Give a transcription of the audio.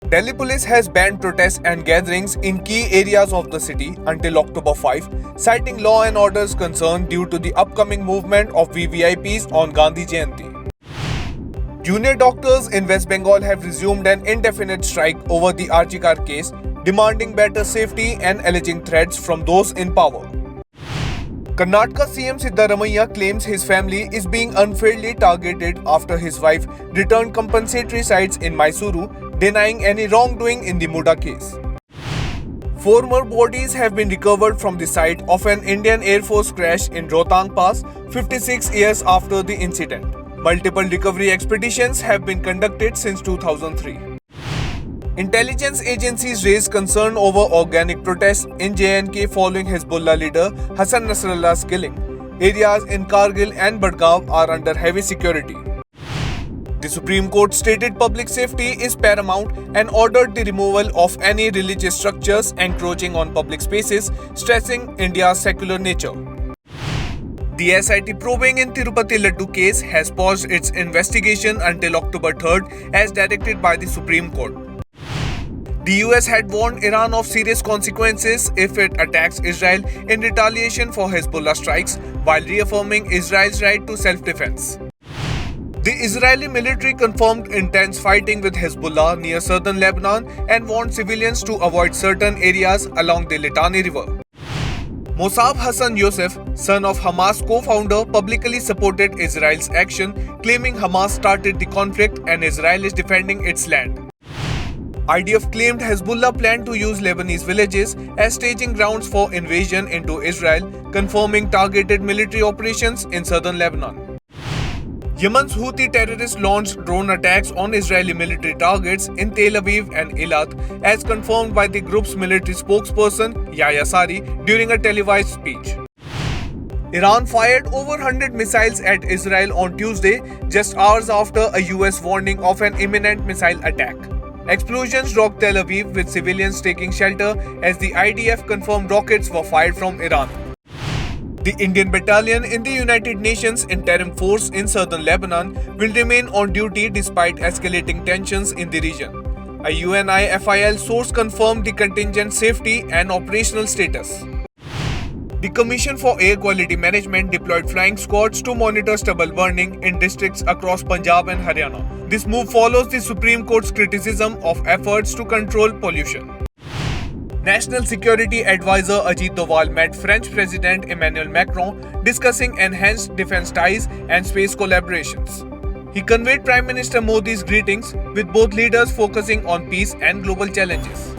Delhi police has banned protests and gatherings in key areas of the city until October 5, citing law and order's concern due to the upcoming movement of VVIPs on Gandhi Jayanti. Junior doctors in West Bengal have resumed an indefinite strike over the Archikar case, demanding better safety and alleging threats from those in power. Karnataka CM Siddaramaiah claims his family is being unfairly targeted after his wife returned compensatory sites in Mysuru, denying any wrongdoing in the Muda case. 4 more bodies have been recovered from the site of an Indian Air Force crash in Rohtang Pass 56 years after the incident. Multiple recovery expeditions have been conducted since 2003. Intelligence agencies raised concern over organic protests in J&K following Hezbollah leader Hassan Nasrallah's killing. Areas in Kargil and Budgaon are under heavy security. The Supreme Court stated public safety is paramount and ordered the removal of any religious structures encroaching on public spaces, stressing India's secular nature. The SIT probing in Tirupati Laddu case has paused its investigation until October 3rd as directed by the Supreme Court. The US had warned Iran of serious consequences if it attacks Israel in retaliation for Hezbollah strikes, while reaffirming Israel's right to self-defense. The Israeli military confirmed intense fighting with Hezbollah near southern Lebanon and warned civilians to avoid certain areas along the Litani River. Mossab Hassan Youssef, son of Hamas co-founder, publicly supported Israel's action, claiming Hamas started the conflict and Israel is defending its land. IDF claimed Hezbollah planned to use Lebanese villages as staging grounds for invasion into Israel, confirming targeted military operations in southern Lebanon. Yemen's Houthi terrorists launched drone attacks on Israeli military targets in Tel Aviv and Eilat, as confirmed by the group's military spokesperson Yahya Sari during a televised speech. Iran fired over 100 missiles at Israel on Tuesday, just hours after a US warning of an imminent missile attack. Explosions rocked Tel Aviv, with civilians taking shelter as the IDF confirmed rockets were fired from Iran. The Indian battalion in the United Nations Interim Force in southern Lebanon will remain on duty despite escalating tensions in the region. A UNIFIL source confirmed the contingent's safety and operational status. The Commission for Air Quality Management deployed flying squads to monitor stubble burning in districts across Punjab and Haryana. This move follows the Supreme Court's criticism of efforts to control pollution. National Security Advisor Ajit Doval met French President Emmanuel Macron, discussing enhanced defense ties and space collaborations. He conveyed Prime Minister Modi's greetings, with both leaders focusing on peace and global challenges.